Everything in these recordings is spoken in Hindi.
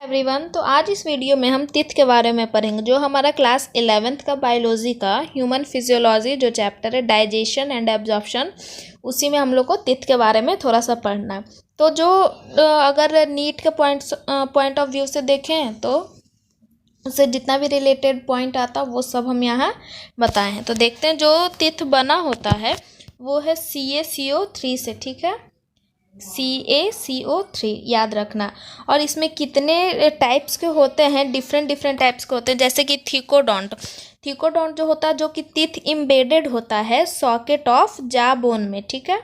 एवरीवन, तो आज इस वीडियो में हम टीथ के बारे में पढ़ेंगे। जो हमारा क्लास 11th का बायोलॉजी का ह्यूमन फिजियोलॉजी जो चैप्टर है डाइजेशन एंड एब्जॉर्प्शन, उसी में हम लोग को टीथ के बारे में थोड़ा सा पढ़ना है। तो जो अगर नीट के पॉइंट ऑफ व्यू से देखें तो उससे जितना भी रिलेटेड पॉइंट आता वो सब हम यहाँ बताए हैं। तो देखते हैं, जो टीथ बना होता है वो है CaCO3 से, ठीक है, CaCO3 याद रखना। और इसमें कितने टाइप्स के होते हैं, डिफरेंट टाइप्स के होते हैं, जैसे कि थिकोडोंट जो होता है, जो कि टीथ इम्बेडेड होता है सॉकेट ऑफ जा बोन में, ठीक है,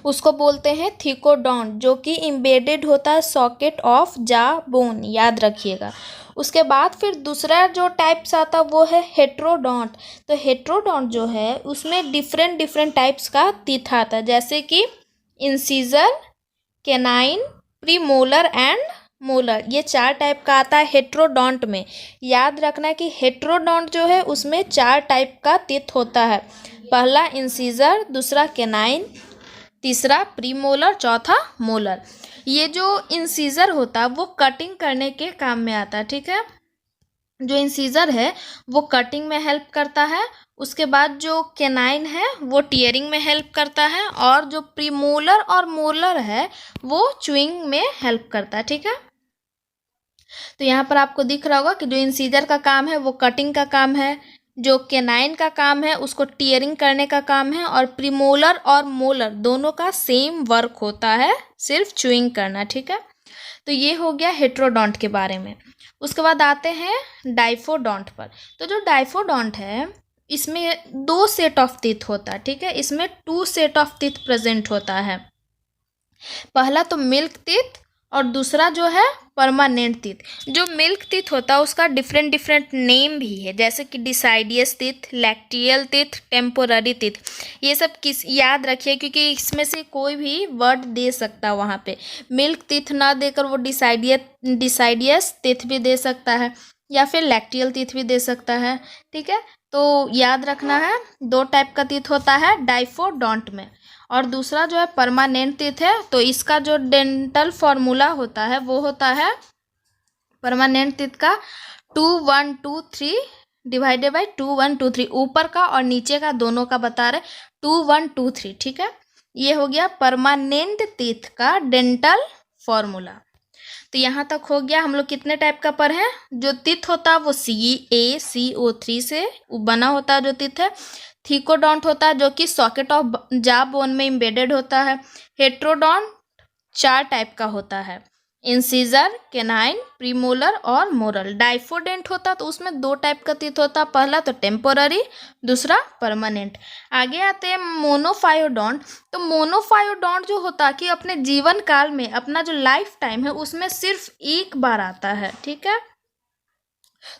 उसको बोलते हैं थिकोडोंट, जो कि इम्बेडेड होता है सॉकेट ऑफ जा बोन, याद रखिएगा। उसके बाद फिर दूसरा जो टाइप्स आता वो है हेट्रोडोंट। तो हेट्रोडोंट जो है उसमें डिफरेंट टाइप्स का टीथ आता है, जैसे कि incisor, canine, premolar and molar, ये 4 टाइप का आता है हेट्रोडोंट में। याद रखना कि हेट्रोडोंट जो है उसमें 4 टाइप का टीथ होता है। पहला इंसीजर, दूसरा कैनाइन, तीसरा प्रीमोलर, चौथा मोलर। ये जो इंसीजर होता है वो कटिंग करने के काम में आता है, ठीक है। जो इंसीजर है वो कटिंग में हेल्प करता है। उसके बाद जो कैनाइन है वो टीयरिंग में हेल्प करता है, और जो प्रीमोलर और मोलर है वो च्यूइंग में हेल्प करता है, ठीक है। तो यहाँ पर आपको दिख रहा होगा कि जो इंसीजर का काम है वो कटिंग का काम है, जो कैनाइन का काम है उसको टीयरिंग करने का काम है, और प्रीमोलर और मोलर दोनों का सेम वर्क होता है, सिर्फ च्यूइंग करना, ठीक है। तो ये हो गया हेट्रोडोंट के बारे में। उसके बाद आते हैं डाइफोडोंट पर। तो जो डाइफोडोंट है इसमें 2 सेट ऑफ टीथ होता है, ठीक है, इसमें 2 सेट ऑफ टीथ प्रेजेंट होता है। पहला तो मिल्क टीथ और दूसरा जो है परमानेंट टीथ। जो मिल्क टीथ होता है उसका डिफरेंट नेम भी है, जैसे कि deciduous teeth, lacteal teeth, temporary teeth. ये सब किस याद रखिए, क्योंकि इसमें से कोई भी वर्ड दे सकता है वहाँ पे। मिल्क टीथ ना देकर वो डिसाइडियस टीथ भी दे सकता है, या फिर लैक्टियल टीथ भी दे सकता है, ठीक है। तो याद रखना है 2 टाइप का टीथ होता है डाइफोडोंट में। और दूसरा जो है परमानेंट टीथ है, तो इसका जो डेंटल फॉर्मूला होता है वो होता है परमानेंट टीथ का 2123 डिवाइडेड बाई 2123, ऊपर का और नीचे का दोनों का बता रहे 2123, ठीक है। ये हो गया परमानेंट टीथ का डेंटल फॉर्मूला। तो यहाँ तक हो गया। हम लोग कितने टाइप का पर हैं। जो टीथ होता है वो CaCO3 से बना होता है जो टीथ है। थिकोडोंट होता है जो कि सॉकेट ऑफ जा बोन में इम्बेडेड होता है। हेट्रोडोंट 4 टाइप का होता है, इंसीजर, कैनाइन, प्रीमोलर और मोरल। डाइफोडेंट होता तो उसमें 2 टाइप का टीथ होता, पहला तो टेम्पोररी, दूसरा परमानेंट। आगे आते हैं मोनोफायोडोंट। तो मोनोफायोडोंट जो होता कि अपने जीवन काल में, अपना जो लाइफ टाइम है उसमें सिर्फ एक बार आता है, ठीक है,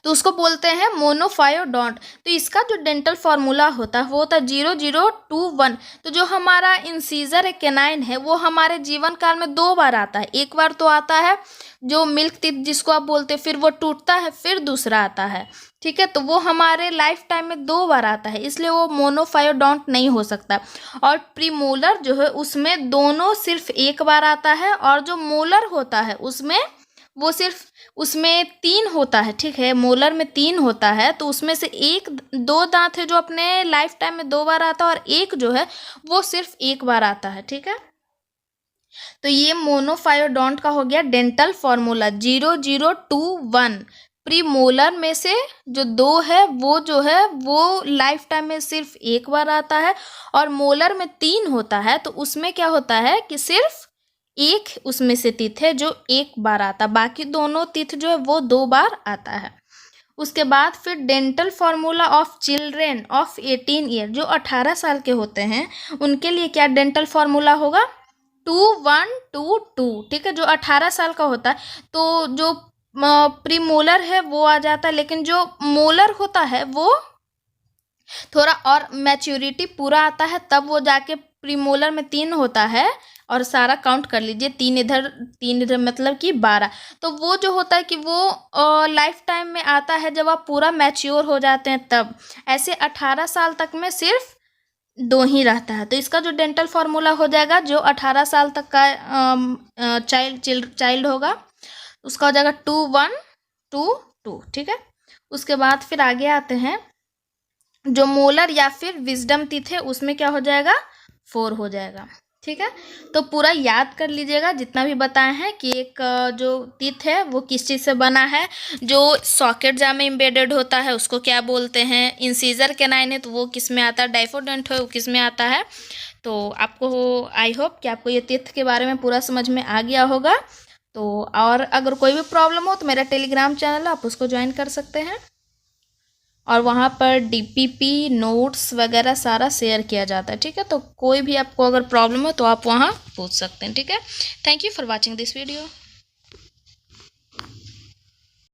तो उसको बोलते हैं मोनोफायोडोंट। तो इसका जो डेंटल फॉर्मूला होता है वो होता है 0021। तो जो हमारा इंसीजर है, कैनाइन है, वो हमारे जीवन काल में 2 बार आता है। एक बार तो आता है जो मिल्क टीथ जिसको आप बोलते हैं, फिर वो टूटता है, फिर दूसरा आता है, ठीक है। तो वो हमारे लाइफ टाइम में 2 बार आता है, इसलिए वो मोनोफायोडोंट नहीं हो सकता। और प्रीमोलर जो है उसमें दोनों सिर्फ एक बार आता है, और जो मोलर होता है उसमें वो सिर्फ उसमें 3 होता है, ठीक है, मोलर में 3 होता है। तो उसमें से 2 दांत है जो अपने लाइफ टाइम में 2 बार आता है, और एक जो है वो सिर्फ एक बार आता है, ठीक है। तो ये मोनोफायोडोंट का हो गया डेंटल फॉर्मूला 0021। प्रीमोलर में से जो 2 है वो जो है वो लाइफ टाइम में सिर्फ एक बार आता है, और मोलर में 3 होता है, तो उसमें क्या होता है कि सिर्फ एक उसमें से टीथ है जो एक बार आता, बाकी दोनों टीथ जो है वो 2 बार आता है। उसके बाद फिर dental formula of children of 18 year, जो 18 साल के होते हैं उनके लिए क्या डेंटल फॉर्मूला होगा 2122, ठीक है। जो 18 साल का होता है तो जो प्रीमोलर है वो आ जाता है, लेकिन जो मोलर होता है वो थोड़ा और मैच्योरिटी पूरा आता है, तब वो जाके प्रीमोलर में 3 होता है, और सारा काउंट कर लीजिए 3 इधर मतलब कि 12। तो वो जो होता है कि वो लाइफ टाइम में आता है जब आप पूरा मैच्योर हो जाते हैं तब। ऐसे 18 साल तक में सिर्फ 2 ही रहता है। तो इसका जो डेंटल फॉर्मूला हो जाएगा, जो 18 साल तक का चाइल्ड होगा उसका हो जाएगा 2 1 2 2, ठीक है। उसके बाद फिर आगे आते हैं, जो मोलर या फिर विजडम टीथ है उसमें क्या हो जाएगा, 4 हो जाएगा, ठीक है। तो पूरा याद कर लीजिएगा जितना भी बताए हैं कि एक जो टीथ है वो किस चीज़ से बना है, जो सॉकेट जा में एम्बेडेड होता है उसको क्या बोलते हैं, इंसीजर कैनाइन है तो वो किस में आता है, डाइफोडेंट है वो किस में आता है। तो आपको आई होप कि आपको ये टीथ के बारे में पूरा समझ में आ गया होगा। तो और अगर कोई भी प्रॉब्लम हो तो मेरा टेलीग्राम चैनल है, आप उसको ज्वाइन कर सकते हैं, और वहाँ पर डीपीपी नोट्स वगैरह सारा शेयर किया जाता है, ठीक है। तो कोई भी आपको अगर प्रॉब्लम हो तो आप वहाँ पूछ सकते हैं, ठीक है। Thank you for watching this video.